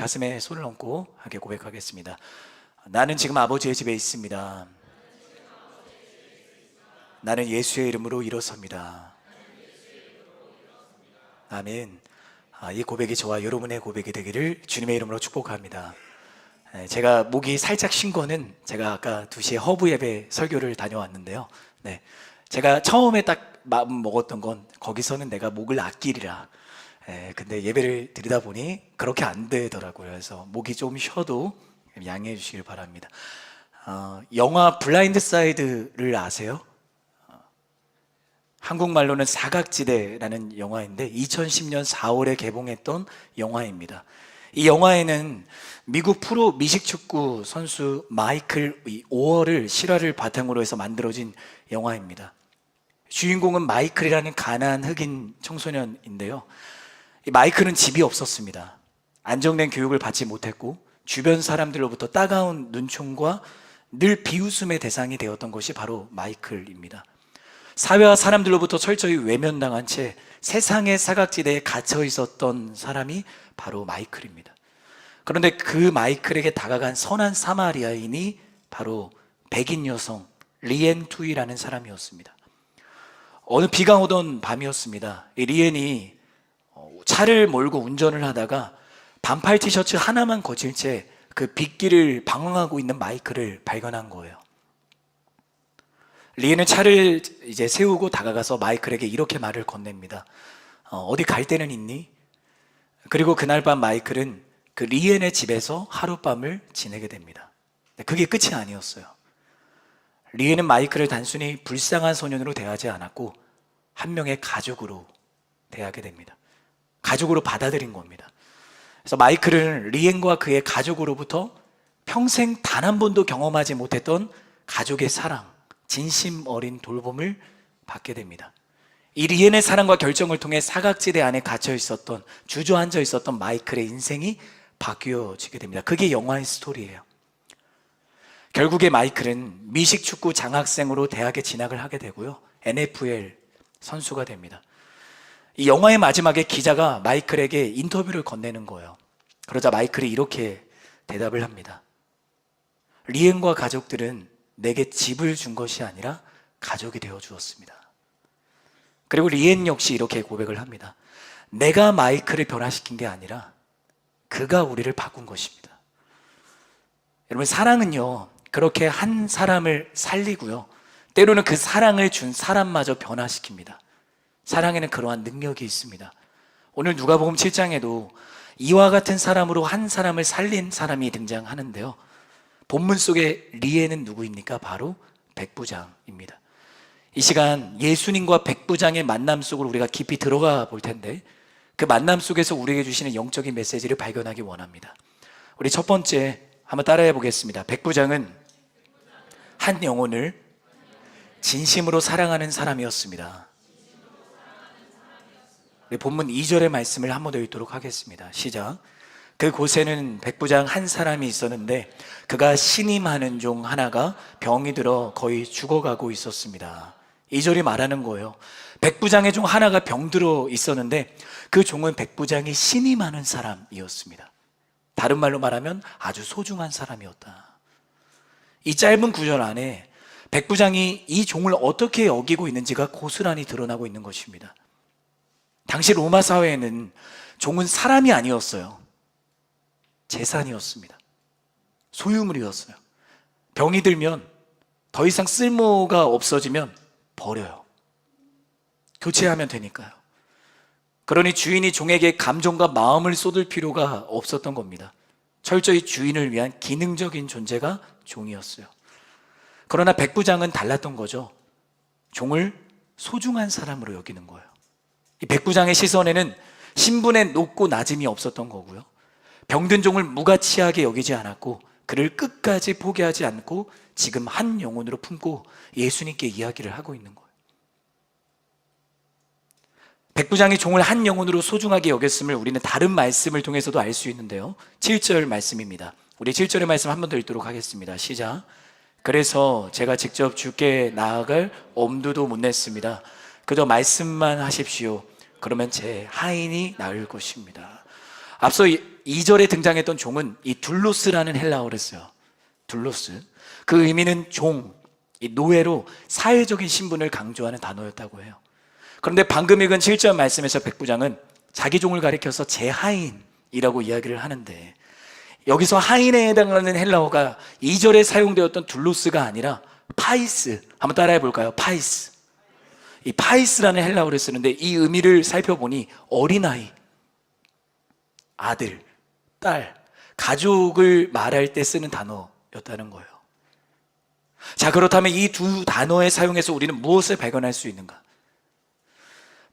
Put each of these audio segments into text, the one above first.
가슴에 손을 얹고 하게 고백하겠습니다. 나는 지금 아버지의 집에 있습니다. 나는 예수의 이름으로 일어섭니다. 아멘. 이 고백이 저와 여러분의 고백이 되기를 주님의 이름으로 축복합니다. 제가 목이 살짝 쉰 거는 제가 아까 2시에 허브 예배 설교를 다녀왔는데요. 네, 제가 처음에 딱 마음 먹었던 건 거기서는 내가 목을 아끼리라. 근데 예배를 드리다 보니 그렇게 안 되더라고요. 그래서 목이 좀 쉬어도 양해해 주시길 바랍니다. 영화 블라인드 사이드를 아세요? 한국말로는 사각지대라는 영화인데 2010년 4월에 개봉했던 영화입니다. 이 영화에는 미국 프로 미식축구 선수 마이클 오어를 실화를 바탕으로 해서 만들어진 영화입니다. 주인공은 마이클이라는 가난한 흑인 청소년인데요. 이 마이클은 집이 없었습니다. 안정된 교육을 받지 못했고 주변 사람들로부터 따가운 눈총과 늘 비웃음의 대상이 되었던 것이 바로 마이클입니다. 사회와 사람들로부터 철저히 외면당한 채 세상의 사각지대에 갇혀 있었던 사람이 바로 마이클입니다. 그런데 그 마이클에게 다가간 선한 사마리아인이 바로 백인 여성 리엔 투이라는 사람이었습니다. 어느 비가 오던 밤이었습니다. 이 리엔이 차를 몰고 운전을 하다가 반팔 티셔츠 하나만 거칠 채 그 빗길을 방황하고 있는 마이클을 발견한 거예요. 리엔은 차를 이제 세우고 다가가서 마이클에게 이렇게 말을 건넵니다. 어디 갈 데는 있니? 그리고 그날 밤 마이클은 그 리엔의 집에서 하룻밤을 지내게 됩니다. 그게 끝이 아니었어요. 리엔은 마이클을 단순히 불쌍한 소년으로 대하지 않았고 한 명의 가족으로 대하게 됩니다. 가족으로 받아들인 겁니다. 그래서 마이클은 리엔과 그의 가족으로부터 평생 단 한 번도 경험하지 못했던 가족의 사랑, 진심 어린 돌봄을 받게 됩니다. 이 리엔의 사랑과 결정을 통해 사각지대 안에 갇혀 있었던, 주저앉아 있었던 마이클의 인생이 바뀌어지게 됩니다. 그게 영화의 스토리예요. 결국에 마이클은 미식축구 장학생으로 대학에 진학을 하게 되고요. NFL 선수가 됩니다. 이 영화의 마지막에 기자가 마이클에게 인터뷰를 건네는 거예요. 그러자 마이클이 이렇게 대답을 합니다. 리엔과 가족들은 내게 집을 준 것이 아니라 가족이 되어 주었습니다. 그리고 리엔 역시 이렇게 고백을 합니다. 내가 마이클을 변화시킨 게 아니라 그가 우리를 바꾼 것입니다. 여러분, 사랑은요, 그렇게 한 사람을 살리고요, 때로는 그 사랑을 준 사람마저 변화시킵니다. 사랑에는 그러한 능력이 있습니다. 오늘 누가복음 7장에도 이와 같은 사람으로 한 사람을 살린 사람이 등장하는데요, 본문 속에 리엔은 누구입니까? 바로 백부장입니다. 이 시간 예수님과 백부장의 만남 속으로 우리가 깊이 들어가 볼 텐데, 그 만남 속에서 우리에게 주시는 영적인 메시지를 발견하기 원합니다. 우리 첫 번째 한번 따라해 보겠습니다. 백부장은 한 영혼을 진심으로 사랑하는 사람이었습니다. 우리 본문 2절의 말씀을 한번 더 읽도록 하겠습니다. 시작. 그곳에는 백부장 한 사람이 있었는데 그가 신임하는 종 하나가 병이 들어 거의 죽어가고 있었습니다. 2절이 말하는 거예요. 백부장의 종 하나가 병들어 있었는데 그 종은 백부장이 신임하는 사람이었습니다. 다른 말로 말하면 아주 소중한 사람이었다. 이 짧은 구절 안에 백부장이 이 종을 어떻게 여기고 있는지가 고스란히 드러나고 있는 것입니다. 당시 로마 사회에는 종은 사람이 아니었어요. 재산이었습니다. 소유물이었어요. 병이 들면 더 이상 쓸모가 없어지면 버려요. 교체하면 되니까요. 그러니 주인이 종에게 감정과 마음을 쏟을 필요가 없었던 겁니다. 철저히 주인을 위한 기능적인 존재가 종이었어요. 그러나 백부장은 달랐던 거죠. 종을 소중한 사람으로 여기는 거예요. 이 백부장의 시선에는 신분의 높고 낮음이 없었던 거고요, 병든 종을 무가치하게 여기지 않았고 그를 끝까지 포기하지 않고 지금 한 영혼으로 품고 예수님께 이야기를 하고 있는 거예요. 백부장이 종을 한 영혼으로 소중하게 여겼음을 우리는 다른 말씀을 통해서도 알 수 있는데요, 7절 말씀입니다. 우리 7절의 말씀 한 번 더 읽도록 하겠습니다. 시작. 그래서 제가 직접 주께 나아갈 엄두도 못 냈습니다. 그저 말씀만 하십시오. 그러면 제 하인이 나을 것입니다. 앞서 2절에 등장했던 종은 이 둘로스라는 헬라어를 써요. 둘로스. 그 의미는 종, 이 노예로 사회적인 신분을 강조하는 단어였다고 해요. 그런데 방금 읽은 7절 말씀에서 백부장은 자기 종을 가리켜서 제 하인이라고 이야기를 하는데, 여기서 하인에 해당하는 헬라어가 2절에 사용되었던 둘로스가 아니라 파이스. 한번 따라해 볼까요? 파이스. 이 파이스라는 헬라어를 쓰는데, 이 의미를 살펴보니 어린아이, 아들, 딸, 가족을 말할 때 쓰는 단어였다는 거예요. 자, 그렇다면 이 두 단어의 사용에서 우리는 무엇을 발견할 수 있는가?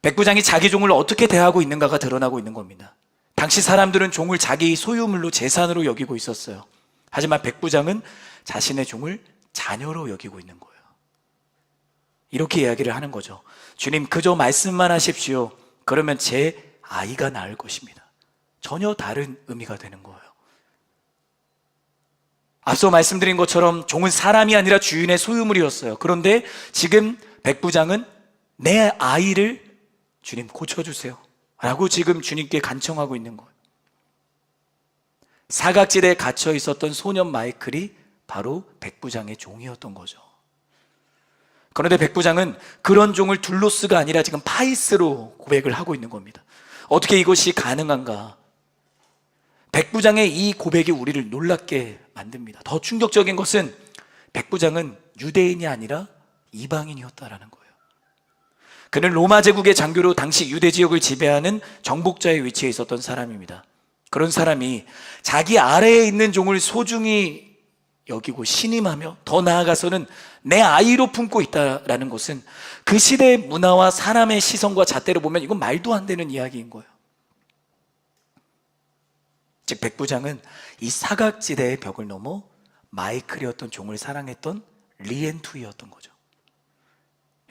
백부장이 자기 종을 어떻게 대하고 있는가가 드러나고 있는 겁니다. 당시 사람들은 종을 자기 소유물로 재산으로 여기고 있었어요. 하지만 백부장은 자신의 종을 자녀로 여기고 있는 거예요. 이렇게 이야기를 하는 거죠. 주님, 그저 말씀만 하십시오. 그러면 제 아이가 나을 것입니다. 전혀 다른 의미가 되는 거예요. 앞서 말씀드린 것처럼 종은 사람이 아니라 주인의 소유물이었어요. 그런데 지금 백부장은 내 아이를 주님 고쳐주세요 라고 지금 주님께 간청하고 있는 거예요. 사각지대에 갇혀 있었던 소년 마이클이 바로 백부장의 종이었던 거죠. 그런데 백부장은 그런 종을 둘로스가 아니라 지금 파이스로 고백을 하고 있는 겁니다. 어떻게 이것이 가능한가? 백부장의 이 고백이 우리를 놀랍게 만듭니다. 더 충격적인 것은 백부장은 유대인이 아니라 이방인이었다라는 거예요. 그는 로마 제국의 장교로 당시 유대 지역을 지배하는 정복자의 위치에 있었던 사람입니다. 그런 사람이 자기 아래에 있는 종을 소중히 여기고 신임하며 더 나아가서는 내 아이로 품고 있다라는 것은 그 시대의 문화와 사람의 시선과 잣대로 보면 이건 말도 안 되는 이야기인 거예요. 즉 백부장은 이 사각지대의 벽을 넘어 마이클이었던 종을 사랑했던 리엔투이였던 거죠.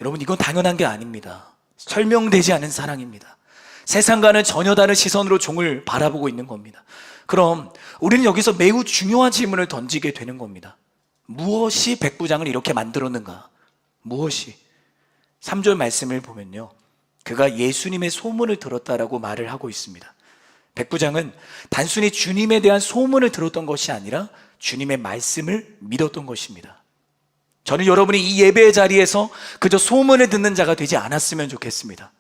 여러분, 이건 당연한 게 아닙니다. 설명되지 않은 사랑입니다. 세상과는 전혀 다른 시선으로 종을 바라보고 있는 겁니다. 그럼 우리는 여기서 매우 중요한 질문을 던지게 되는 겁니다. 무엇이 백부장을 이렇게 만들었는가? 무엇이? 3절 말씀을 보면요, 그가 예수님의 소문을 들었다라고 말을 하고 있습니다. 백부장은 단순히 주님에 대한 소문을 들었던 것이 아니라 주님의 말씀을 믿었던 것입니다. 저는 여러분이 이 예배의 자리에서 그저 소문을 듣는 자가 되지 않았으면 좋겠습니다.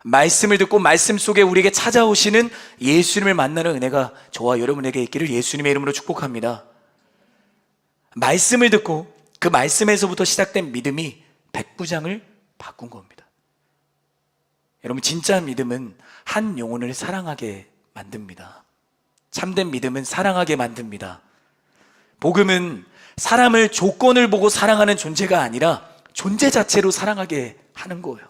말씀을 듣고 말씀 속에 우리에게 찾아오시는 예수님을 만나는 은혜가 저와 여러분에게 있기를 예수님의 이름으로 축복합니다. 말씀을 듣고 그 말씀에서부터 시작된 믿음이 백부장을 바꾼 겁니다. 여러분, 진짜 믿음은 한 영혼을 사랑하게 만듭니다. 참된 믿음은 사랑하게 만듭니다. 복음은 사람을 조건을 보고 사랑하는 존재가 아니라 존재 자체로 사랑하게 하는 거예요.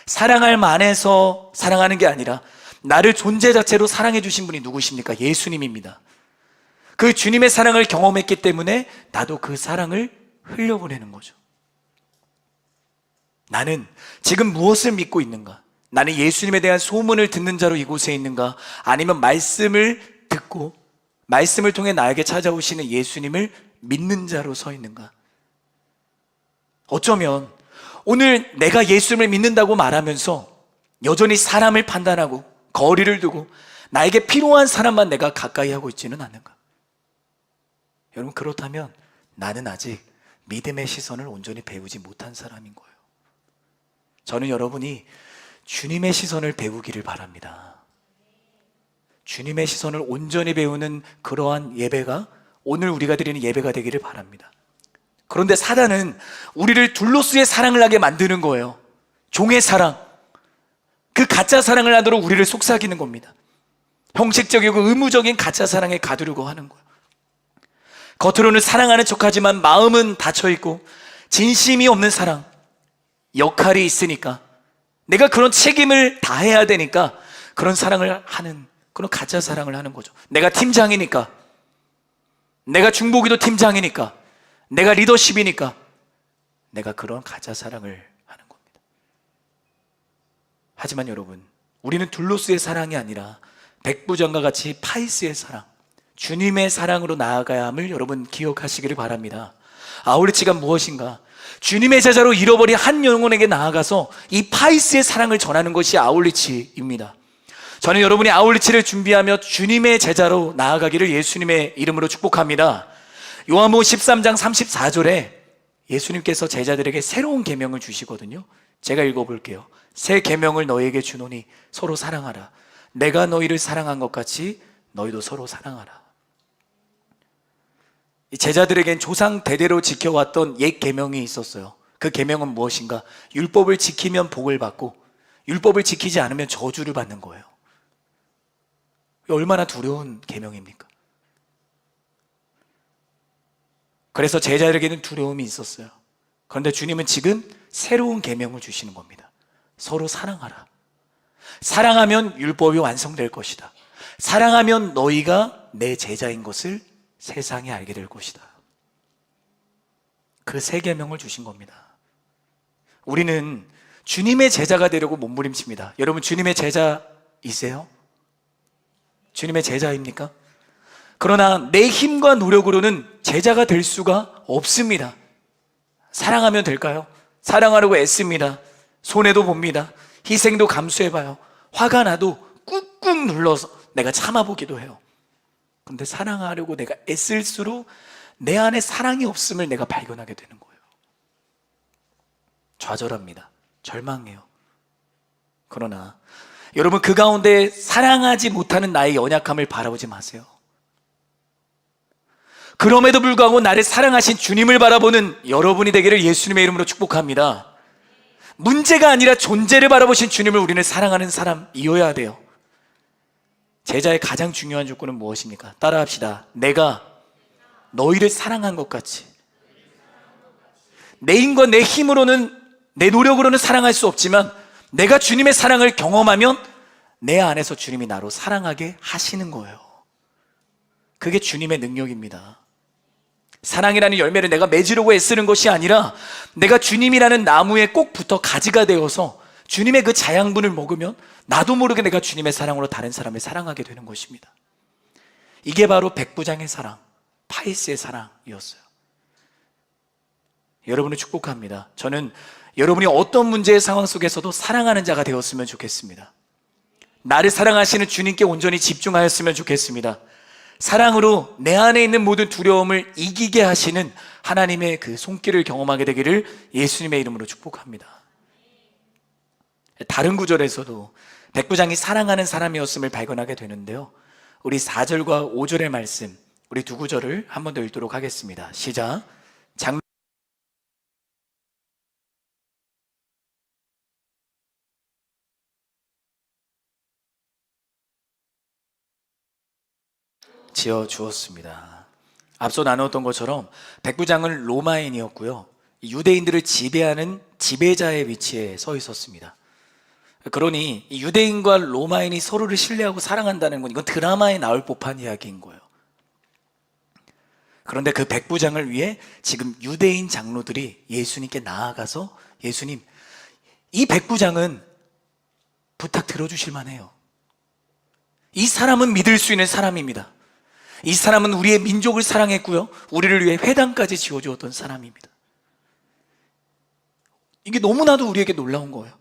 사랑할 만해서 사랑하는 게 아니라 나를 존재 자체로 사랑해 주신 분이 누구십니까? 예수님입니다. 그 주님의 사랑을 경험했기 때문에 나도 그 사랑을 흘려보내는 거죠. 나는 지금 무엇을 믿고 있는가? 나는 예수님에 대한 소문을 듣는 자로 이곳에 있는가? 아니면 말씀을 듣고 말씀을 통해 나에게 찾아오시는 예수님을 믿는 자로 서 있는가? 어쩌면 오늘 내가 예수님을 믿는다고 말하면서 여전히 사람을 판단하고 거리를 두고 나에게 필요한 사람만 내가 가까이 하고 있지는 않는가? 여러분, 그렇다면 나는 아직 믿음의 시선을 온전히 배우지 못한 사람인 거예요. 저는 여러분이 주님의 시선을 배우기를 바랍니다. 주님의 시선을 온전히 배우는 그러한 예배가 오늘 우리가 드리는 예배가 되기를 바랍니다. 그런데 사단은 우리를 둘로스의 사랑을 하게 만드는 거예요. 종의 사랑, 그 가짜 사랑을 하도록 우리를 속삭이는 겁니다. 형식적이고 의무적인 가짜 사랑에 가두려고 하는 거예요. 겉으로는 사랑하는 척하지만 마음은 닫혀있고 진심이 없는 사랑, 역할이 있으니까 내가 그런 책임을 다해야 되니까 그런 사랑을 하는, 그런 가짜 사랑을 하는 거죠. 내가 팀장이니까, 내가 중보기도 팀장이니까, 내가 리더십이니까 내가 그런 가짜 사랑을 하는 겁니다. 하지만 여러분, 우리는 둘로스의 사랑이 아니라 백부장과 같이 파이스의 사랑, 주님의 사랑으로 나아가야 함을 여러분 기억하시기를 바랍니다. 아울리치가 무엇인가? 주님의 제자로 잃어버린 한 영혼에게 나아가서 이 파이스의 사랑을 전하는 것이 아울리치입니다. 저는 여러분이 아울리치를 준비하며 주님의 제자로 나아가기를 예수님의 이름으로 축복합니다. 요한복음 13장 34절에 예수님께서 제자들에게 새로운 계명을 주시거든요. 제가 읽어볼게요. 새 계명을 너희에게 주노니 서로 사랑하라. 내가 너희를 사랑한 것 같이 너희도 서로 사랑하라. 이 제자들에겐 조상 대대로 지켜왔던 옛 계명이 있었어요. 그 계명은 무엇인가? 율법을 지키면 복을 받고 율법을 지키지 않으면 저주를 받는 거예요. 얼마나 두려운 계명입니까? 그래서 제자들에게는 두려움이 있었어요. 그런데 주님은 지금 새로운 계명을 주시는 겁니다. 서로 사랑하라. 사랑하면 율법이 완성될 것이다. 사랑하면 너희가 내 제자인 것을 세상에 알게 될 것이다. 그 새 계명을 주신 겁니다. 우리는 주님의 제자가 되려고 몸부림칩니다. 여러분, 주님의 제자이세요? 주님의 제자입니까? 그러나 내 힘과 노력으로는 제자가 될 수가 없습니다. 사랑하면 될까요? 사랑하려고 애씁니다. 손해도 봅니다. 희생도 감수해봐요. 화가 나도 꾹꾹 눌러서 내가 참아보기도 해요. 그런데 사랑하려고 내가 애쓸수록 내 안에 사랑이 없음을 내가 발견하게 되는 거예요. 좌절합니다. 절망해요. 그러나 여러분, 그 가운데 사랑하지 못하는 나의 연약함을 바라보지 마세요. 그럼에도 불구하고 나를 사랑하신 주님을 바라보는 여러분이 되기를 예수님의 이름으로 축복합니다. 문제가 아니라 존재를 바라보신 주님을 우리는 사랑하는 사람이어야 돼요. 제자의 가장 중요한 조건은 무엇입니까? 따라합시다. 내가 너희를 사랑한 것 같이. 내 힘과 내 힘으로는, 내 노력으로는 사랑할 수 없지만 내가 주님의 사랑을 경험하면 내 안에서 주님이 나로 사랑하게 하시는 거예요. 그게 주님의 능력입니다. 사랑이라는 열매를 내가 맺으려고 애쓰는 것이 아니라 내가 주님이라는 나무에 꼭 붙어 가지가 되어서 주님의 그 자양분을 먹으면 나도 모르게 내가 주님의 사랑으로 다른 사람을 사랑하게 되는 것입니다. 이게 바로 백부장의 사랑, 파이스의 사랑이었어요. 여러분을 축복합니다. 저는 여러분이 어떤 문제의 상황 속에서도 사랑하는 자가 되었으면 좋겠습니다. 나를 사랑하시는 주님께 온전히 집중하였으면 좋겠습니다. 사랑으로 내 안에 있는 모든 두려움을 이기게 하시는 하나님의 그 손길을 경험하게 되기를 예수님의 이름으로 축복합니다. 다른 구절에서도 백부장이 사랑하는 사람이었음을 발견하게 되는데요, 우리 4절과 5절의 말씀, 우리 두 구절을 한 번 더 읽도록 하겠습니다. 시작. 지어 주었습니다. 앞서 나누었던 것처럼 백부장은 로마인이었고요, 유대인들을 지배하는 지배자의 위치에 서 있었습니다. 그러니 유대인과 로마인이 서로를 신뢰하고 사랑한다는 건 이건 드라마에 나올 법한 이야기인 거예요. 그런데 그 백부장을 위해 지금 유대인 장로들이 예수님께 나아가서, 예수님, 이 백부장은 부탁 들어주실 만해요. 이 사람은 믿을 수 있는 사람입니다. 이 사람은 우리의 민족을 사랑했고요, 우리를 위해 회당까지 지어주었던 사람입니다. 이게 너무나도 우리에게 놀라운 거예요.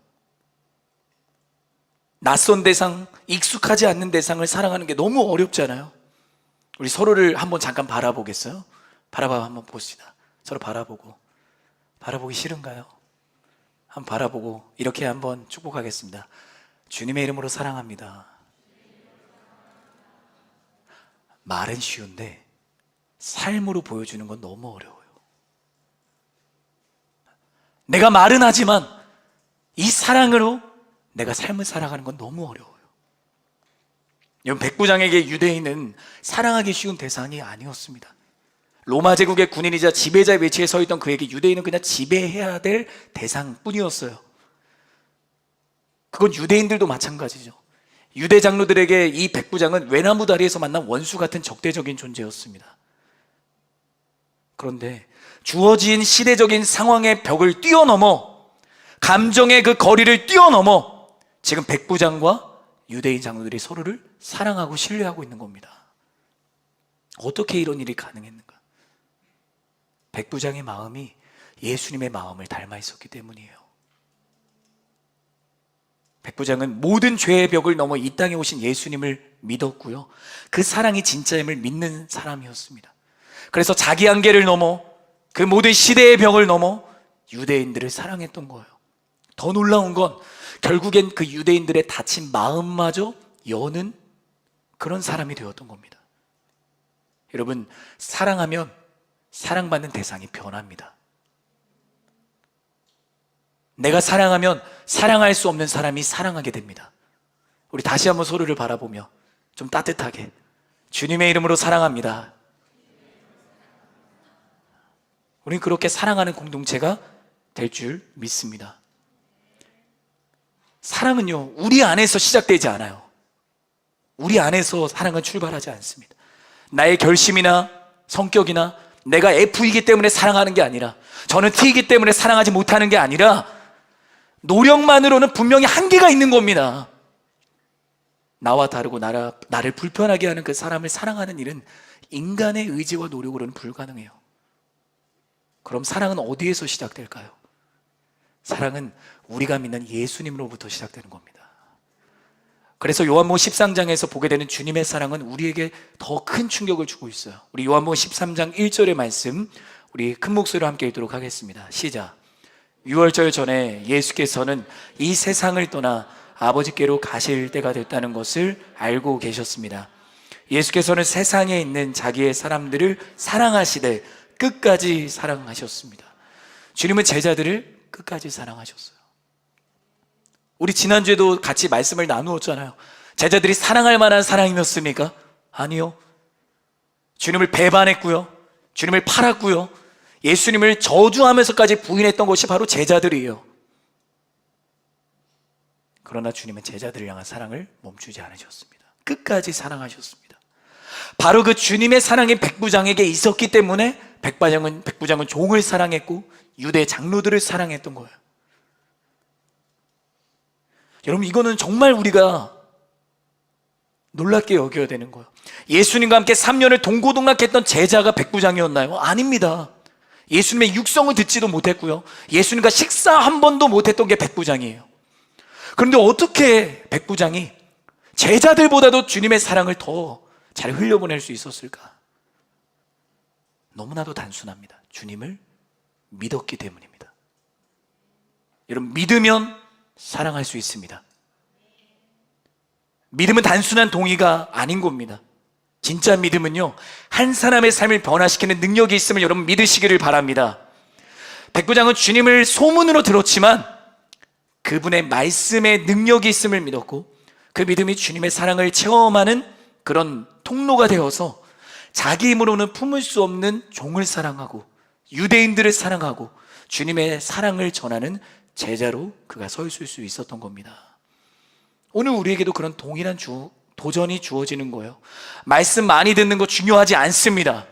낯선 대상, 익숙하지 않는 대상을 사랑하는 게 너무 어렵잖아요. 우리 서로를 한번 잠깐 바라보겠어요? 한번 봅시다. 서로 바라보기 싫은가요? 한번 바라보고 이렇게 한번 축복하겠습니다. 주님의 이름으로 사랑합니다. 말은 쉬운데 삶으로 보여주는 건 너무 어려워요. 내가 말은 하지만 이 사랑으로 내가 삶을 살아가는 건 너무 어려워요. 여러분, 백부장에게 유대인은 사랑하기 쉬운 대상이 아니었습니다. 로마 제국의 군인이자 지배자의 위치에 서 있던 그에게 유대인은 그냥 지배해야 될 대상뿐이었어요. 그건 유대인들도 마찬가지죠. 유대 장로들에게 이 백부장은 외나무 다리에서 만난 원수 같은 적대적인 존재였습니다. 그런데 주어진 시대적인 상황의 벽을 뛰어넘어, 감정의 그 거리를 뛰어넘어 지금 백부장과 유대인 장로들이 서로를 사랑하고 신뢰하고 있는 겁니다. 어떻게 이런 일이 가능했는가? 백부장의 마음이 예수님의 마음을 닮아 있었기 때문이에요. 백부장은 모든 죄의 벽을 넘어 이 땅에 오신 예수님을 믿었고요, 그 사랑이 진짜임을 믿는 사람이었습니다. 그래서 자기 한계를 넘어, 그 모든 시대의 벽을 넘어 유대인들을 사랑했던 거예요. 더 놀라운 건 결국엔 그 유대인들의 다친 마음마저 여는 그런 사람이 되었던 겁니다. 여러분, 사랑하면 사랑받는 대상이 변합니다. 내가 사랑하면 사랑할 수 없는 사람이 사랑하게 됩니다. 우리 다시 한번 서로를 바라보며 좀 따뜻하게 주님의 이름으로 사랑합니다. 우린 그렇게 사랑하는 공동체가 될 줄 믿습니다. 사랑은요, 우리 안에서 시작되지 않아요. 우리 안에서 사랑은 출발하지 않습니다. 나의 결심이나 성격이나 내가 F이기 때문에 사랑하는 게 아니라, 저는 T이기 때문에 사랑하지 못하는 게 아니라, 노력만으로는 분명히 한계가 있는 겁니다. 나와 다르고 나를 불편하게 하는 그 사람을 사랑하는 일은 인간의 의지와 노력으로는 불가능해요. 그럼 사랑은 어디에서 시작될까요? 사랑은 우리가 믿는 예수님으로부터 시작되는 겁니다. 그래서 요한복음 13장에서 보게 되는 주님의 사랑은 우리에게 더 큰 충격을 주고 있어요. 우리 요한복음 13장 1절의 말씀, 우리 큰 목소리로 함께 읽도록 하겠습니다. 시작. 유월절 전에 예수께서는 이 세상을 떠나 아버지께로 가실 때가 됐다는 것을 알고 계셨습니다. 예수께서는 세상에 있는 자기의 사람들을 사랑하시되 끝까지 사랑하셨습니다. 주님은 제자들을 끝까지 사랑하셨어요. 우리 지난주에도 같이 말씀을 나누었잖아요. 제자들이 사랑할 만한 사랑이었습니까? 아니요. 주님을 배반했고요, 주님을 팔았고요, 예수님을 저주하면서까지 부인했던 것이 바로 제자들이에요. 그러나 주님은 제자들을 향한 사랑을 멈추지 않으셨습니다. 끝까지 사랑하셨습니다. 바로 그 주님의 사랑이 백부장에게 있었기 때문에 백부장은 종을 사랑했고 유대 장로들을 사랑했던 거예요. 여러분, 이거는 정말 우리가 놀랍게 여겨야 되는 거예요. 예수님과 함께 3년을 동고동락했던 제자가 백부장이었나요? 아닙니다. 예수님의 육성을 듣지도 못했고요, 예수님과 식사 한 번도 못했던 게 백부장이에요. 그런데 어떻게 백부장이 제자들보다도 주님의 사랑을 더 잘 흘려보낼 수 있었을까? 너무나도 단순합니다. 주님을 믿었기 때문입니다. 여러분, 믿으면 사랑할 수 있습니다. 믿음은 단순한 동의가 아닌 겁니다. 진짜 믿음은요, 한 사람의 삶을 변화시키는 능력이 있음을 여러분 믿으시기를 바랍니다. 백부장은 주님을 소문으로 들었지만 그분의 말씀에 능력이 있음을 믿었고, 그 믿음이 주님의 사랑을 체험하는 그런 통로가 되어서 자기 힘으로는 품을 수 없는 종을 사랑하고 유대인들을 사랑하고 주님의 사랑을 전하는 제자로 그가 서 있을 수 있었던 겁니다. 오늘 우리에게도 그런 동일한 도전이 주어지는 거예요. 말씀 많이 듣는 거 중요하지 않습니다.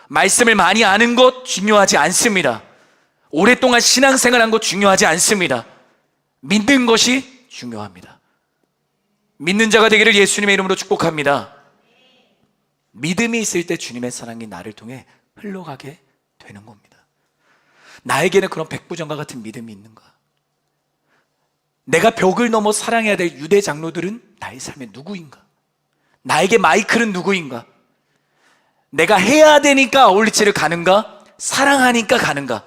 말씀을 많이 아는 것 중요하지 않습니다. 오랫동안 신앙생활한 것 중요하지 않습니다. 믿는 것이 중요합니다. 믿는 자가 되기를 예수님의 이름으로 축복합니다. 믿음이 있을 때 주님의 사랑이 나를 통해 흘러가게 되는 겁니다. 나에게는 그런 백부장과 같은 믿음이 있는가? 내가 벽을 넘어 사랑해야 될 유대 장로들은 나의 삶의 누구인가? 나에게 마이클은 누구인가? 내가 해야 되니까 아울리치를 가는가? 사랑하니까 가는가?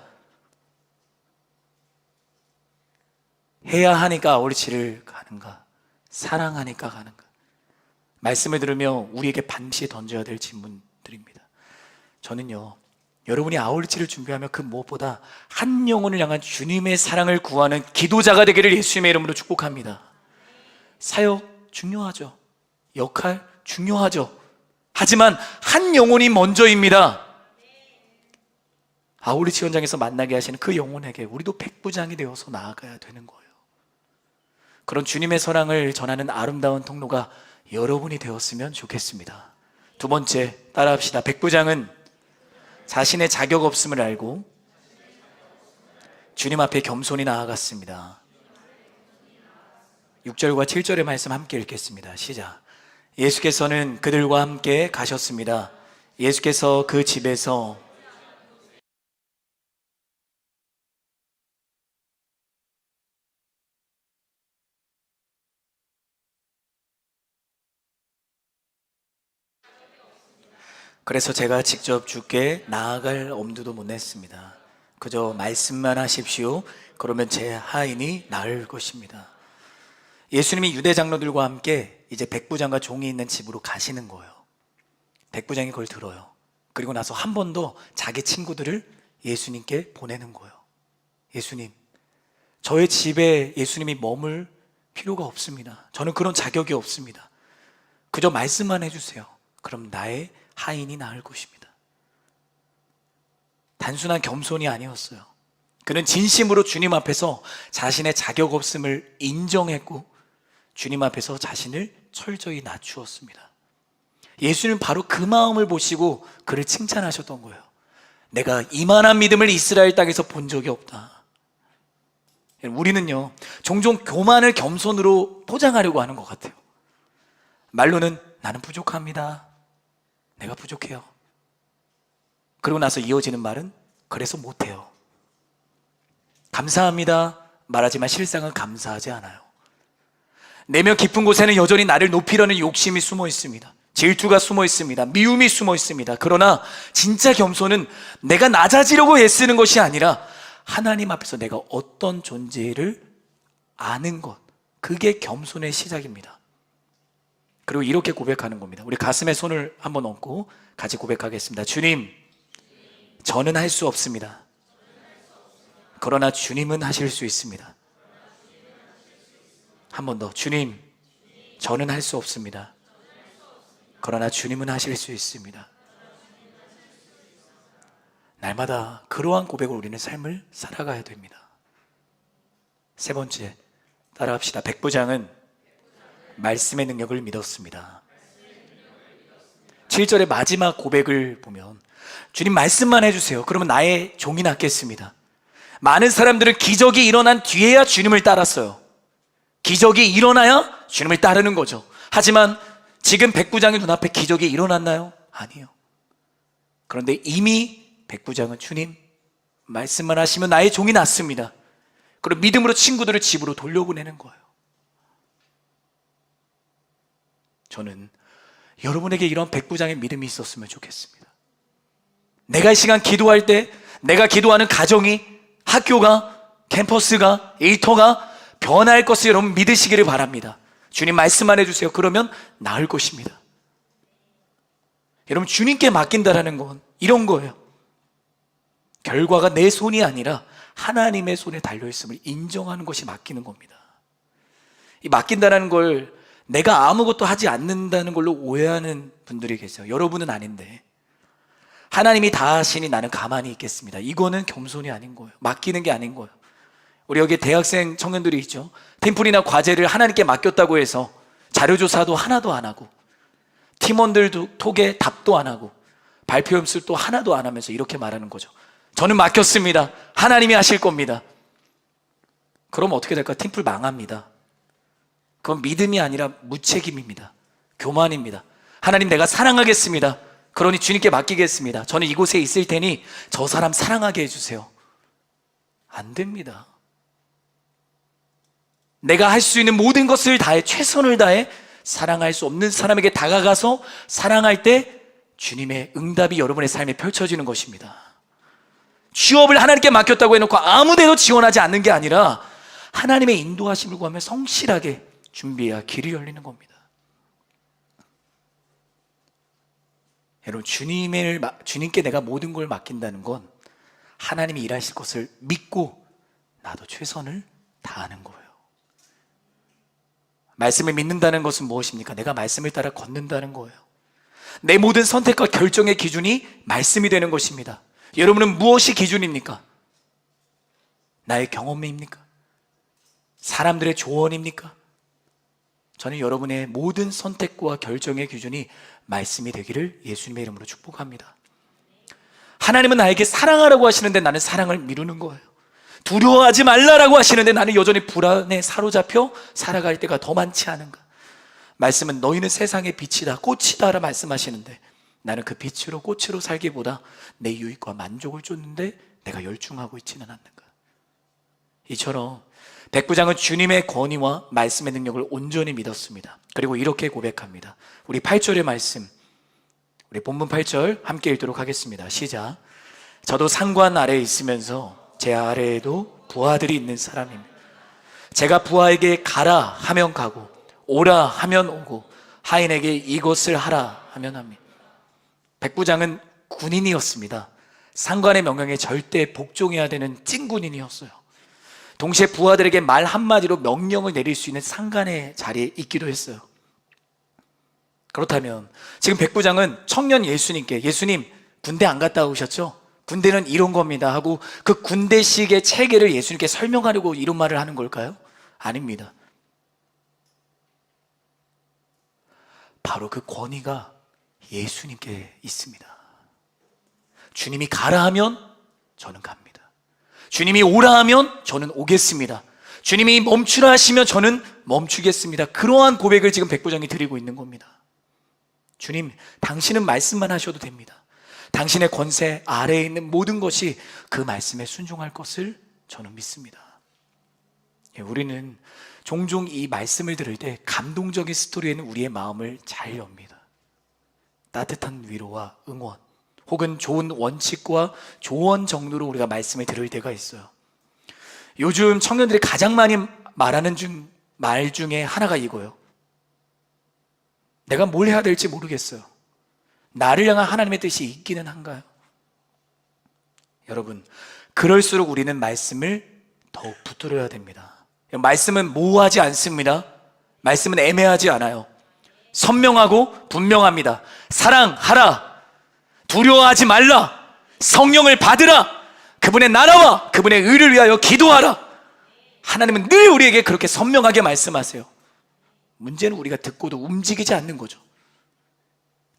해야 하니까 아울리치를 가는가? 사랑하니까 가는가? 말씀을 들으며 우리에게 반드시 던져야 될 질문들입니다. 저는요, 여러분이 아울리치를 준비하며 그 무엇보다 한 영혼을 향한 주님의 사랑을 구하는 기도자가 되기를 예수님의 이름으로 축복합니다. 사역 중요하죠. 역할 중요하죠. 하지만 한 영혼이 먼저입니다. 아울리치 현장에서 만나게 하시는 그 영혼에게 우리도 백부장이 되어서 나아가야 되는 거예요. 그런 주님의 사랑을 전하는 아름다운 통로가 여러분이 되었으면 좋겠습니다. 두 번째, 따라합시다. 백부장은 자신의 자격 없음을 알고 주님 앞에 겸손히 나아갔습니다. 6절과 7절의 말씀 함께 읽겠습니다. 시작. 예수께서는 그들과 함께 가셨습니다. 예수께서 그 집에서 그래서 제가 직접 주께 나아갈 엄두도 못 냈습니다. 그저 말씀만 하십시오. 그러면 제 하인이 나을 것입니다. 예수님이 유대 장로들과 함께 이제 백부장과 종이 있는 집으로 가시는 거예요. 백부장이 그걸 들어요. 그리고 나서 한 번 더 자기 친구들을 예수님께 보내는 거예요. 예수님, 저의 집에 예수님이 머물 필요가 없습니다. 저는 그런 자격이 없습니다. 그저 말씀만 해주세요. 그럼 나의 하인이 나을 것입니다. 단순한 겸손이 아니었어요. 그는 진심으로 주님 앞에서 자신의 자격 없음을 인정했고 주님 앞에서 자신을 철저히 낮추었습니다. 예수님 바로 그 마음을 보시고 그를 칭찬하셨던 거예요. 내가 이만한 믿음을 이스라엘 땅에서 본 적이 없다. 우리는요, 종종 교만을 겸손으로 포장하려고 하는 것 같아요. 말로는 나는 부족합니다. 내가 부족해요. 그러고 나서 이어지는 말은 그래서 못해요. 감사합니다 말하지만 실상은 감사하지 않아요. 내면 깊은 곳에는 여전히 나를 높이려는 욕심이 숨어 있습니다. 질투가 숨어 있습니다. 미움이 숨어 있습니다. 그러나 진짜 겸손은 내가 낮아지려고 애쓰는 것이 아니라 하나님 앞에서 내가 어떤 존재를 아는 것, 그게 겸손의 시작입니다. 그리고 이렇게 고백하는 겁니다. 우리 가슴에 손을 한번 얹고 같이 고백하겠습니다. 주님, 저는 할 수 없습니다. 그러나 주님은 하실 수 있습니다. 한 번 더. 주님, 저는 할 수 없습니다. 그러나 주님은 하실 수 있습니다. 날마다 그러한 고백으로 우리는 삶을 살아가야 됩니다. 세 번째, 따라합시다. 백부장은 말씀의 능력을 믿었습니다. 7절의 마지막 고백을 보면 주님 말씀만 해주세요. 그러면 나의 종이 낫겠습니다. 많은 사람들은 기적이 일어난 뒤에야 주님을 따랐어요. 기적이 일어나야 주님을 따르는 거죠. 하지만 지금 백부장의 눈앞에 기적이 일어났나요? 아니요. 그런데 이미 백부장은 주님 말씀만 하시면 나의 종이 낫습니다. 그리고 믿음으로 친구들을 집으로 돌려보내는 거예요. 저는 여러분에게 이런 백부장의 믿음이 있었으면 좋겠습니다. 내가 이 시간 기도할 때 내가 기도하는 가정이, 학교가, 캠퍼스가, 일터가 변할 것을 여러분 믿으시기를 바랍니다. 주님 말씀만 해주세요. 그러면 나을 것입니다. 여러분 주님께 맡긴다라는 건 이런 거예요. 결과가 내 손이 아니라 하나님의 손에 달려있음을 인정하는 것이 맡기는 겁니다. 이 맡긴다는 걸 내가 아무것도 하지 않는다는 걸로 오해하는 분들이 계세요. 여러분은 아닌데 하나님이 다 하시니 나는 가만히 있겠습니다. 이거는 겸손이 아닌 거예요. 맡기는 게 아닌 거예요. 우리 여기 대학생 청년들이 있죠. 팀플이나 과제를 하나님께 맡겼다고 해서 자료조사도 하나도 안 하고 팀원들도 톡에 답도 안 하고 발표 연습도 하나도 안 하면서 이렇게 말하는 거죠. 저는 맡겼습니다. 하나님이 하실 겁니다. 그럼 어떻게 될까? 팀플 망합니다. 그건 믿음이 아니라 무책임입니다. 교만입니다. 하나님 내가 사랑하겠습니다. 그러니 주님께 맡기겠습니다. 저는 이곳에 있을 테니 저 사람 사랑하게 해주세요. 안 됩니다. 내가 할 수 있는 모든 것을 다해 최선을 다해 사랑할 수 없는 사람에게 다가가서 사랑할 때 주님의 응답이 여러분의 삶에 펼쳐지는 것입니다. 취업을 하나님께 맡겼다고 해놓고 아무데도 지원하지 않는 게 아니라 하나님의 인도하심을 구하며 성실하게 준비해야 길이 열리는 겁니다. 여러분 주님께 내가 모든 걸 맡긴다는 건 하나님이 일하실 것을 믿고 나도 최선을 다하는 거예요. 말씀을 믿는다는 것은 무엇입니까? 내가 말씀을 따라 걷는다는 거예요. 내 모든 선택과 결정의 기준이 말씀이 되는 것입니다. 여러분은 무엇이 기준입니까? 나의 경험입니까? 사람들의 조언입니까? 저는 여러분의 모든 선택과 결정의 기준이 말씀이 되기를 예수님의 이름으로 축복합니다. 하나님은 나에게 사랑하라고 하시는데 나는 사랑을 미루는 거예요. 두려워하지 말라라고 하시는데 나는 여전히 불안에 사로잡혀 살아갈 때가 더 많지 않은가? 말씀은 너희는 세상의 빛이다, 꽃이다라 말씀하시는데 나는 그 빛으로 꽃으로 살기보다 내 유익과 만족을 쫓는데 내가 열중하고 있지는 않는가? 이처럼 백부장은 주님의 권위와 말씀의 능력을 온전히 믿었습니다. 그리고 이렇게 고백합니다. 우리 8절의 말씀 우리 본문 8절 함께 읽도록 하겠습니다. 시작. 저도 상관 아래에 있으면서 제 아래에도 부하들이 있는 사람입니다. 제가 부하에게 가라 하면 가고 오라 하면 오고 하인에게 이것을 하라 하면 합니다. 백부장은 군인이었습니다. 상관의 명령에 절대 복종해야 되는 찐군인이었어요. 동시에 부하들에게 말 한마디로 명령을 내릴 수 있는 상관의 자리에 있기도 했어요. 그렇다면 지금 백부장은 청년 예수님께, 예수님 군대 안 갔다 오셨죠? 군대는 이런 겁니다 하고 그 군대식의 체계를 예수님께 설명하려고 이런 말을 하는 걸까요? 아닙니다. 바로 그 권위가 예수님께 있습니다. 주님이 가라 하면 저는 갑니다. 주님이 오라 하면 저는 오겠습니다. 주님이 멈추라 하시면 저는 멈추겠습니다. 그러한 고백을 지금 백부장이 드리고 있는 겁니다. 주님, 당신은 말씀만 하셔도 됩니다. 당신의 권세 아래에 있는 모든 것이 그 말씀에 순종할 것을 저는 믿습니다. 우리는 종종 이 말씀을 들을 때 감동적인 스토리에는 우리의 마음을 잘 엽니다. 따뜻한 위로와 응원, 혹은 좋은 원칙과 조언 정도로 우리가 말씀을 들을 때가 있어요. 요즘 청년들이 가장 많이 말하는 말 중에 하나가 이거예요. 내가 뭘 해야 될지 모르겠어요. 나를 향한 하나님의 뜻이 있기는 한가요? 여러분, 그럴수록 우리는 말씀을 더욱 붙들어야 됩니다. 말씀은 모호하지 않습니다. 말씀은 애매하지 않아요. 선명하고 분명합니다. 사랑하라, 두려워하지 말라, 성령을 받으라, 그분의 나라와 그분의 의를 위하여 기도하라. 하나님은 늘 우리에게 그렇게 선명하게 말씀하세요. 문제는 우리가 듣고도 움직이지 않는 거죠.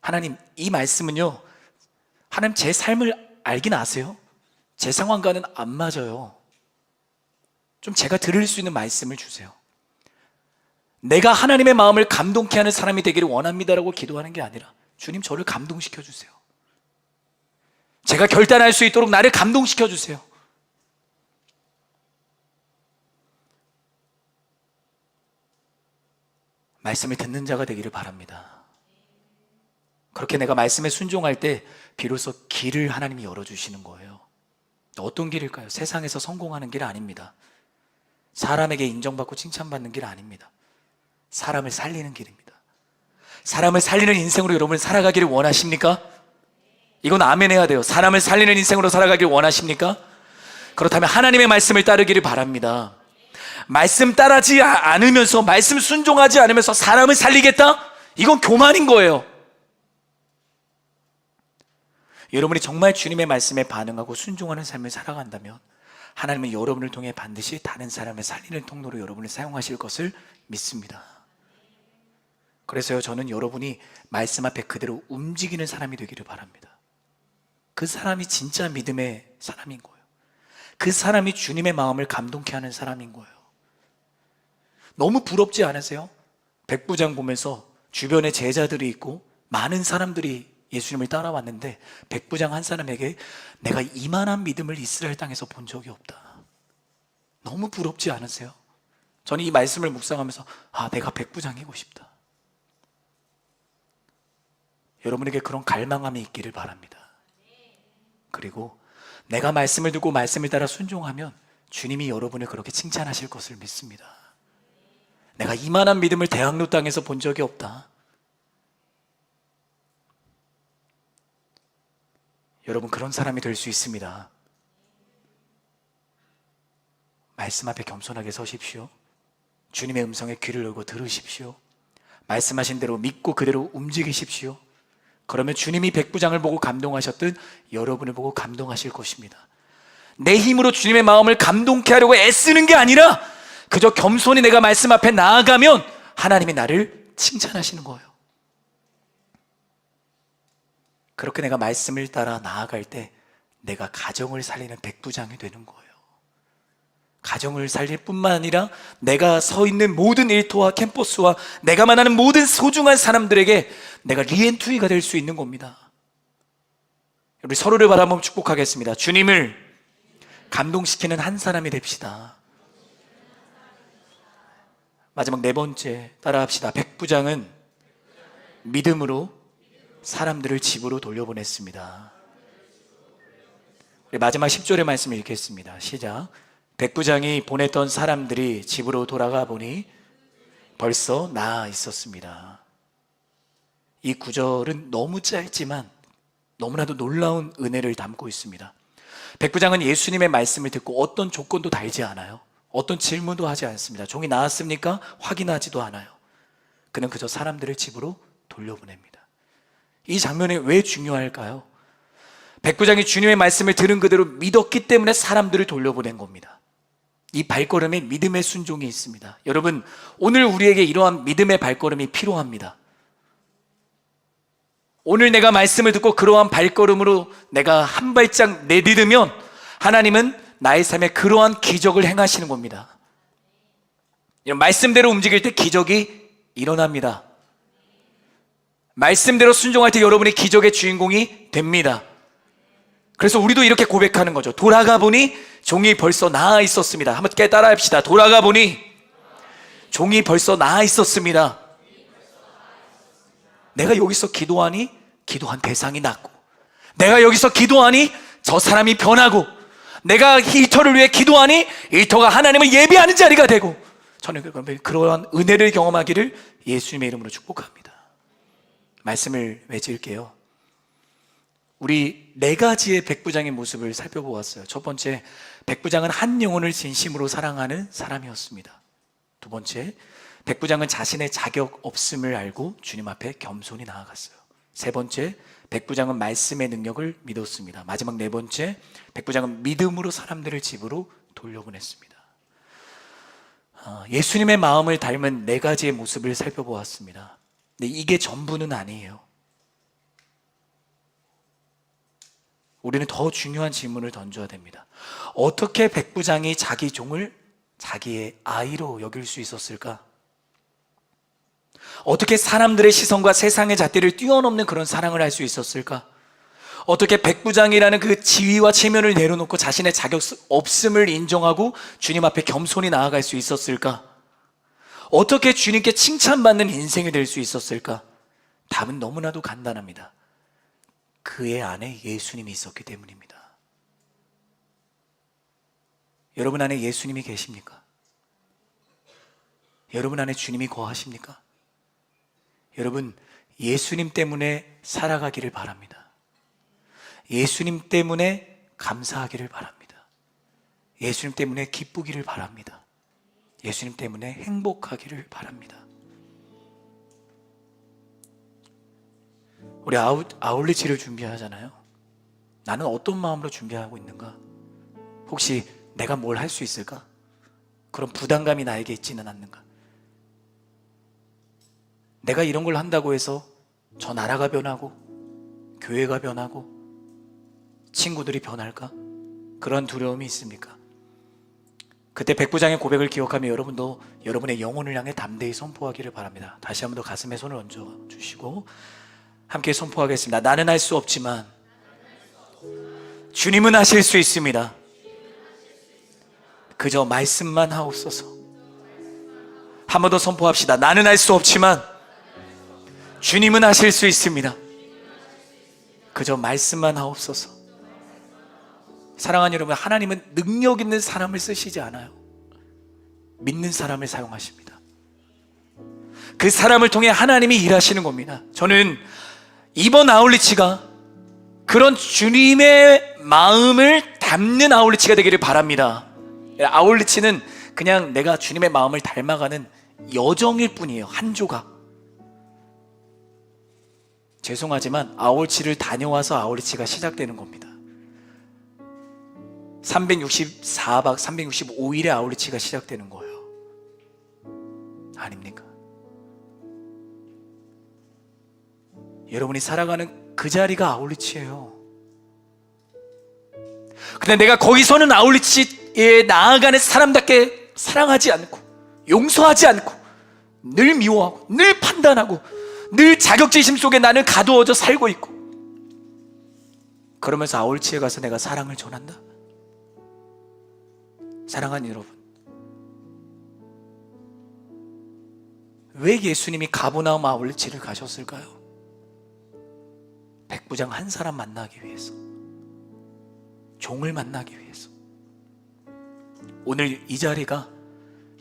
하나님, 이 말씀은요, 하나님 제 삶을 알긴 아세요? 제 상황과는 안 맞아요. 좀 제가 들을 수 있는 말씀을 주세요. 내가 하나님의 마음을 감동케 하는 사람이 되기를 원합니다라고 기도하는 게 아니라, 주님 저를 감동시켜 주세요. 제가 결단할 수 있도록 나를 감동시켜 주세요. 말씀을 듣는 자가 되기를 바랍니다. 그렇게 내가 말씀에 순종할 때 비로소 길을 하나님이 열어주시는 거예요. 어떤 길일까요? 세상에서 성공하는 길 아닙니다. 사람에게 인정받고 칭찬받는 길 아닙니다. 사람을 살리는 길입니다. 사람을 살리는 인생으로 여러분 살아가기를 원하십니까? 이건 아멘 해야 돼요. 사람을 살리는 인생으로 살아가기를 원하십니까? 그렇다면 하나님의 말씀을 따르기를 바랍니다. 말씀 따르지 않으면서, 말씀 순종하지 않으면서 사람을 살리겠다? 이건 교만인 거예요. 여러분이 정말 주님의 말씀에 반응하고 순종하는 삶을 살아간다면 하나님은 여러분을 통해 반드시 다른 사람을 살리는 통로로 여러분을 사용하실 것을 믿습니다. 그래서요, 저는 여러분이 말씀 앞에 그대로 움직이는 사람이 되기를 바랍니다. 그 사람이 진짜 믿음의 사람인 거예요. 그 사람이 주님의 마음을 감동케 하는 사람인 거예요. 너무 부럽지 않으세요? 백부장 보면서 주변에 제자들이 있고 많은 사람들이 예수님을 따라왔는데 백부장 한 사람에게 내가 이만한 믿음을 이스라엘 땅에서 본 적이 없다. 너무 부럽지 않으세요? 저는 이 말씀을 묵상하면서 내가 백부장이고 싶다. 여러분에게 그런 갈망함이 있기를 바랍니다. 그리고 내가 말씀을 듣고 말씀을 따라 순종하면 주님이 여러분을 그렇게 칭찬하실 것을 믿습니다. 내가 이만한 믿음을 대학로 땅에서 본 적이 없다. 여러분, 그런 사람이 될 수 있습니다. 말씀 앞에 겸손하게 서십시오. 주님의 음성에 귀를 열고 들으십시오. 말씀하신 대로 믿고 그대로 움직이십시오. 그러면 주님이 백부장을 보고 감동하셨듯 여러분을 보고 감동하실 것입니다. 내 힘으로 주님의 마음을 감동케 하려고 애쓰는 게 아니라 그저 겸손히 내가 말씀 앞에 나아가면 하나님이 나를 칭찬하시는 거예요. 그렇게 내가 말씀을 따라 나아갈 때 내가 가정을 살리는 백부장이 되는 거예요. 가정을 살릴 뿐만 아니라 내가 서 있는 모든 일터와 캠퍼스와 내가 만나는 모든 소중한 사람들에게 내가 리엔투이가 될 수 있는 겁니다. 우리 서로를 바라보며 축복하겠습니다. 주님을 감동시키는 한 사람이 됩시다. 마지막 네 번째 따라합시다. 백부장은 믿음으로 사람들을 집으로 돌려보냈습니다. 마지막 10절의 말씀을 읽겠습니다. 시작. 백부장이 보냈던 사람들이 집으로 돌아가 보니 벌써 나아 있었습니다. 이 구절은 너무 짧지만 너무나도 놀라운 은혜를 담고 있습니다. 백부장은 예수님의 말씀을 듣고 어떤 조건도 달지 않아요. 어떤 질문도 하지 않습니다. 종이 나았습니까? 확인하지도 않아요. 그는 그저 사람들을 집으로 돌려보냅니다. 이 장면이 왜 중요할까요? 백부장이 주님의 말씀을 들은 그대로 믿었기 때문에 사람들을 돌려보낸 겁니다. 이 발걸음에 믿음의 순종이 있습니다. 여러분, 오늘 우리에게 이러한 믿음의 발걸음이 필요합니다. 오늘 내가 말씀을 듣고 그러한 발걸음으로 내가 한 발짝 내디디면 하나님은 나의 삶에 그러한 기적을 행하시는 겁니다. 말씀대로 움직일 때 기적이 일어납니다. 말씀대로 순종할 때 여러분이 기적의 주인공이 됩니다. 그래서 우리도 이렇게 고백하는 거죠. 돌아가 보니 종이 벌써 나아 있었습니다. 한번 따라 합시다. 돌아가 보니 종이 벌써 나아 있었습니다. 내가 여기서 기도하니 기도한 대상이 낫고, 내가 여기서 기도하니 저 사람이 변하고, 내가 일터를 위해 기도하니 일터가 하나님을 예배하는 자리가 되고, 저는 그러한 은혜를 경험하기를 예수님의 이름으로 축복합니다. 말씀을 맺을게요. 우리 4가지의 백부장의 모습을 살펴보았어요. 첫 번째, 백부장은 한 영혼을 진심으로 사랑하는 사람이었습니다. 두 번째, 백부장은 자신의 자격 없음을 알고 주님 앞에 겸손히 나아갔어요. 세 번째, 백부장은 말씀의 능력을 믿었습니다. 마지막 4번째, 백부장은 믿음으로 사람들을 집으로 돌려보냈습니다. 예수님의 마음을 닮은 4가지의 모습을 살펴보았습니다. 근데 이게 전부는 아니에요. 우리는 더 중요한 질문을 던져야 됩니다. 어떻게 백부장이 자기 종을 자기의 아이로 여길 수 있었을까? 어떻게 사람들의 시선과 세상의 잣대를 뛰어넘는 그런 사랑을 할 수 있었을까? 어떻게 백부장이라는 그 지위와 체면을 내려놓고 자신의 자격 없음을 인정하고 주님 앞에 겸손히 나아갈 수 있었을까? 어떻게 주님께 칭찬받는 인생이 될 수 있었을까? 답은 너무나도 간단합니다. 그의 안에 예수님이 있었기 때문입니다. 여러분 안에 예수님이 계십니까? 여러분 안에 주님이 거하십니까? 여러분, 예수님 때문에 살아가기를 바랍니다. 예수님 때문에 감사하기를 바랍니다. 예수님 때문에 기쁘기를 바랍니다. 예수님 때문에 행복하기를 바랍니다. 우리 아울리치를 준비하잖아요. 나는 어떤 마음으로 준비하고 있는가? 혹시 내가 뭘 할 수 있을까? 그런 부담감이 나에게 있지는 않는가? 내가 이런 걸 한다고 해서 저 나라가 변하고 교회가 변하고 친구들이 변할까? 그런 두려움이 있습니까? 그때 백부장의 고백을 기억하며 여러분도 여러분의 영혼을 향해 담대히 선포하기를 바랍니다. 다시 한 번 더 가슴에 손을 얹어주시고 함께 선포하겠습니다. 나는 할 수 없지만 주님은 하실 수 있습니다. 그저 말씀만 하옵소서. 한 번 더 선포합시다. 나는 할 수 없지만 주님은 하실 수 있습니다. 그저 말씀만 하옵소서. 사랑하는 여러분, 하나님은 능력 있는 사람을 쓰시지 않아요. 믿는 사람을 사용하십니다. 그 사람을 통해 하나님이 일하시는 겁니다. 저는 이번 아울리치가 그런 주님의 마음을 담는 아울리치가 되기를 바랍니다. 아울리치는 그냥 내가 주님의 마음을 닮아가는 여정일 뿐이에요. 한 조각. 죄송하지만 아울리치를 다녀와서 아울리치가 시작되는 겁니다. 364박 365일의 아울리치가 시작되는 거예요. 아닙니까? 여러분이 살아가는 그 자리가 아울리치예요. 근데 내가 거기서는 아울리치에 나아가는 사람답게 사랑하지 않고 용서하지 않고 늘 미워하고 늘 판단하고 늘 자격지심 속에 나는 가두어져 살고 있고, 그러면서 아울리치에 가서 내가 사랑을 전한다? 사랑하는 여러분, 왜 예수님이 가버나움 아울리치를 가셨을까요? 백부장 한 사람 만나기 위해서, 종을 만나기 위해서. 오늘 이 자리가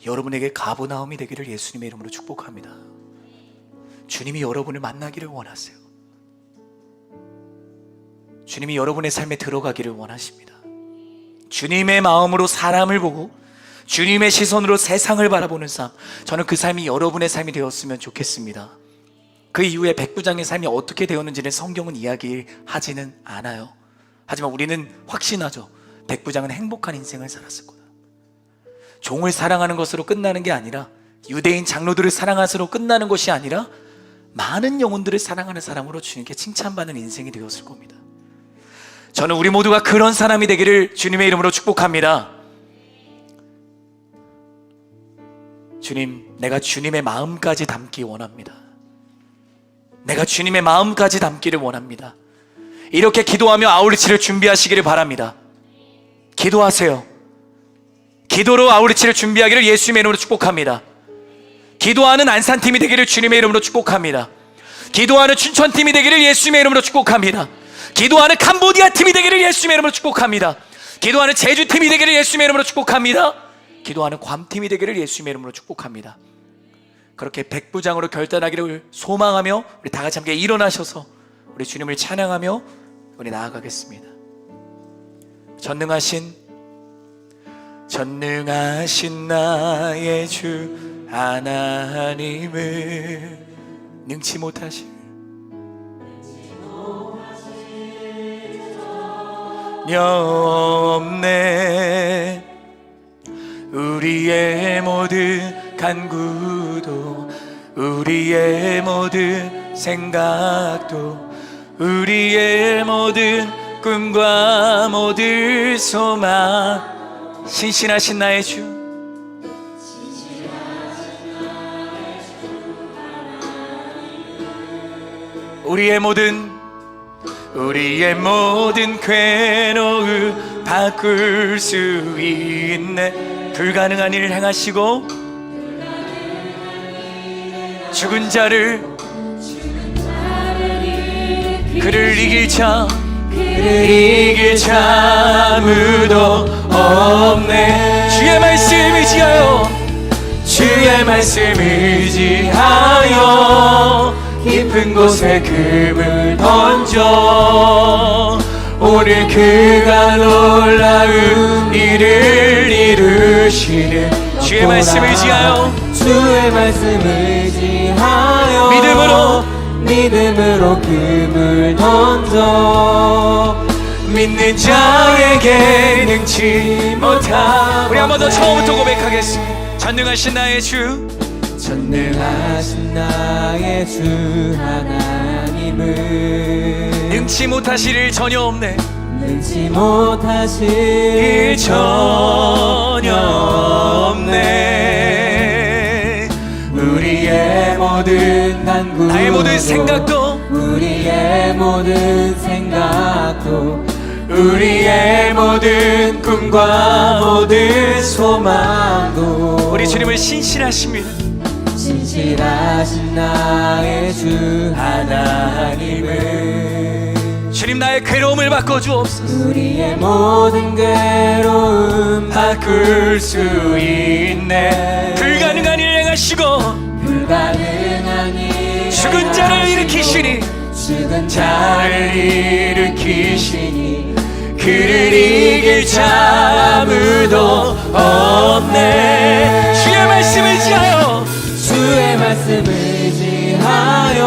여러분에게 가버나움이 되기를 예수님의 이름으로 축복합니다. 주님이 여러분을 만나기를 원하세요. 주님이 여러분의 삶에 들어가기를 원하십니다. 주님의 마음으로 사람을 보고 주님의 시선으로 세상을 바라보는 삶, 저는 그 삶이 여러분의 삶이 되었으면 좋겠습니다. 그 이후에 백부장의 삶이 어떻게 되었는지는 성경은 이야기하지는 않아요. 하지만 우리는 확신하죠. 백부장은 행복한 인생을 살았을 거다. 종을 사랑하는 것으로 끝나는 게 아니라, 유대인 장로들을 사랑하서로 끝나는 것이 아니라 많은 영혼들을 사랑하는 사람으로 주님께 칭찬받는 인생이 되었을 겁니다. 저는 우리 모두가 그런 사람이 되기를 주님의 이름으로 축복합니다. 주님, 내가 주님의 마음까지 담기 원합니다. 내가 주님의 마음까지 담기를 원합니다. 이렇게 기도하며 아우리치를 준비하시기를 바랍니다. 기도하세요. 기도로 아우리치를 준비하기를 예수님의 이름으로 축복합니다. 기도하는 안산팀이 되기를 주님의 이름으로 축복합니다. 기도하는 춘천팀이 되기를 예수님의 이름으로 축복합니다. 기도하는 캄보디아 팀이 되기를 예수님의 이름으로 축복합니다. 기도하는 제주팀이 되기를 예수님의 이름으로 축복합니다. 기도하는 괌팀이 되기를 예수님의 이름으로 축복합니다. 그렇게 백부장으로 결단하기를 소망하며 우리 다 같이 함께 일어나셔서 우리 주님을 찬양하며 우리 나아가겠습니다. 전능하신 나의 주 하나님을 능치 못하실 없네. 우리의 모든 간구도, 우리의 모든 생각도, 우리의 모든 꿈과 모든 소망, 신실하신 나의 주, 우리의 모든 괴로움 바꿀 수 있네. 불가능한 일을 행하시고 죽은 자를 그를 이길 자 아무도 없네. 주의 말씀 의지하여, 주의 말씀 의지하여 깊은 곳에 금을 던져 오늘 그가 놀라운 일을 이루시는. 주의 말씀 의지하여, 주의 말씀 의지하여 믿음으로 금을 던져 믿는 자에게 능치 못함. 우리 한 번 더 처음부터 고백하겠습니다. 전능하신 나의 주, 전능하신 나의 주 하나님을 능치 못하실 일 전혀 없네. 능치 못하실 일 전혀 없네. 우리의 모든 간구, 나의 모든 생각도, 우리의 모든 생각도, 우리의 모든 꿈과 모든 소망도 우리 주님을 신실하십니다. 신실하신 나의 주 하나님을 주님, 나의 괴로움을 바꿔주옵소서. 우리의 모든 괴로움 바꿀 수 있네. 불가능한 일 행하시고 불가능한 일 죽은 자를 일으키시니, 죽은 자를 일으키시니 그를 이길 자 아무도 없네. 주의 말씀 의지하여, 주의 말씀 의지하여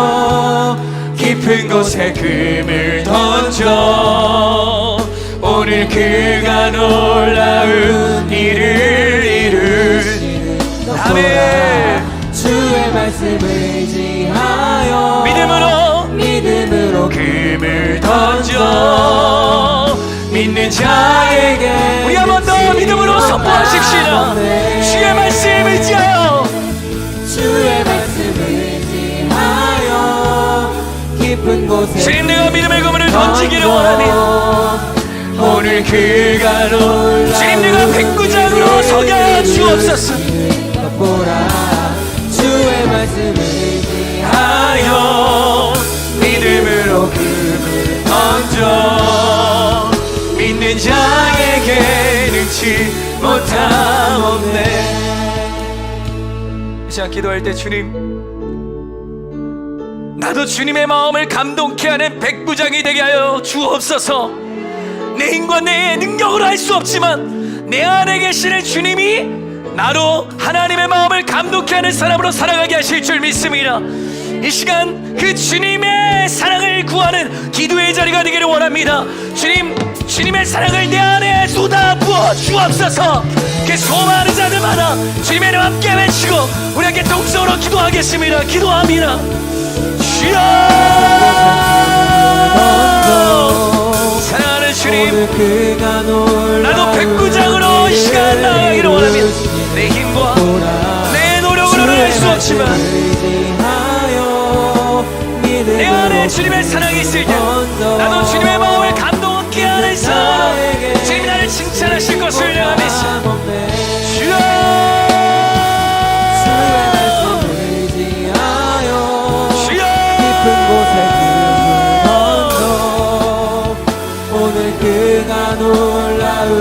깊은 곳에 금을 던져 오늘 그가 놀라운 일을 이루시는. 아멘. 주의 말씀 의지하여 믿음으로 금을 던져 믿는 자에게. 우리 한 번 더 믿음으로 선포하십시다. 주의 말씀 의지하여, 주의 말씀 의지하여 깊은 곳에 주님, 내가 믿음의 그물을 던지기를 원하니 오늘 그가 놀라. 주님, 내가 백구장으로 서게 하여 주옵소서. 보라 주의 말씀 의지하여 믿음으로 금을 시간 기도할 때 주님, 나도 주님의 마음을 감동케 하는 백부장이 되게 하여 주옵소서. 내 힘과 내 능력으로 할 수 없지만 내 안에 계시는 주님이 나로 하나님의 마음을 감동케 하는 사람으로 살아가게 하실 줄 믿습니다. 이 시간 그 주님의 사랑을 구하는 기도의 자리가 되기를 원합니다. 주님, 주님의 사랑을 내 안에 쏟아부어 주옵소서. 그 수많은 자들마다 주님의 이름 함께 외치고 우리 함께 동성으로 기도하겠습니다. 기도합니다. 주여, 사랑하는 주님, 나도 백부장으로 이 시간 나아가기를 원합니다. 내 힘과 내 노력으로는 할 수 없지만 내 안에 주님의 사랑이 있을 때 나도 주님의 마음을 감동케 하는 사람, 주님이 나를 칭찬하실 것을 내가 믿습니다. 주여, 주여, 깊은 곳에 던져 오늘 그가 놀라운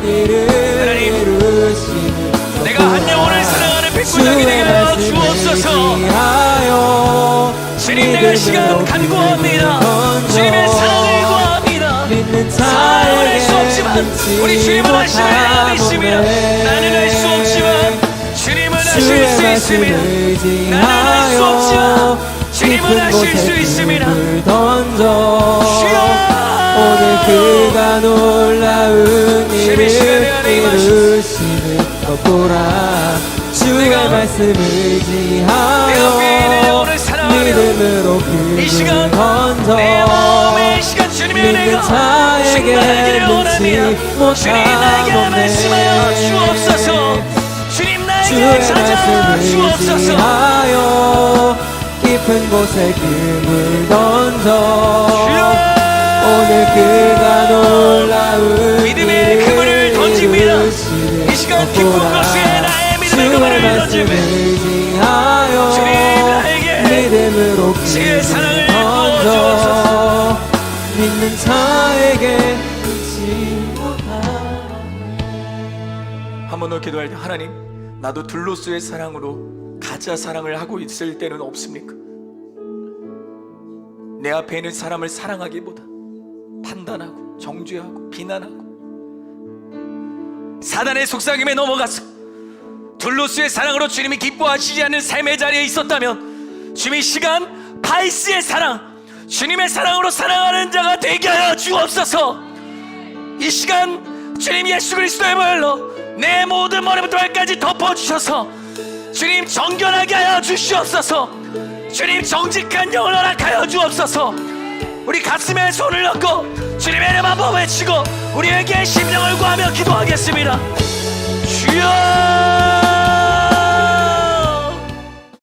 일을 이루시는 내가 한 영혼을 사랑하는 백부장이 되게 하여 주옵소서. 주님, 내가 시간 간구합니다. 주님의 사랑을 구합니다. 사랑을 할 수 없지만 우리 주님은 하시는 내가 믿습니다. 나는 할 수 없지만 주님은 하실 수 있습니다. 나는 할 수 없지만 주님은 하실 수 있습니다. 주여, 오늘 그가 놀라운 일을 이루시는 것 보라. 주의 말씀을 지하여 믿음으로 이 시간 그를 던져 내 마음에 이 시간 주님의 믿는 은혜가 자에게 충만하기를 원합니다. 능치 주님, 나에게 못하노니 말씀하여 주옵소서. 주님, 나에게 주의 찾아 말씀을 주옵소서. 지하여 깊은 곳에 그물 던져 주여, 오늘 그가 놀라운 믿음의 일을 그물을 던집니다. 이루시는 이 시간 것 깊은 보라. 곳에 나의 믿음의 주의 그물을 말씀을 던집니다. 지하여 주님, 나에게 믿음으로 주의 사랑을 던져 부어주옵소서. 믿는 자에게 능치 한 번 더 기도할 때, 하나님, 나도 둘로스의 사랑으로 가짜 사랑을 하고 있을 때는 없습니까? 내 앞에 있는 사람을 사랑하기보다 판단하고 정죄하고 비난하고 사단의 속삭임에 넘어가서 둘로스의 사랑으로 주님이 기뻐하시지 않는 삶의 자리에 있었다면 주님, 이 시간 바이스의 사랑, 주님의 사랑으로 사랑하는 자가 되게 하여 주옵소서. 이 시간 주님 예수 그리스도의 보혈로 내 모든 머리부터 발까지 덮어주셔서 주님 정결하게 하여 주시옵소서. 주님 정직한 영을 허락하여 주옵소서. 우리 가슴에 손을 얹고 주님의 이름 한번 외치고 우리에게 심령을 구하며 기도하겠습니다. 주여,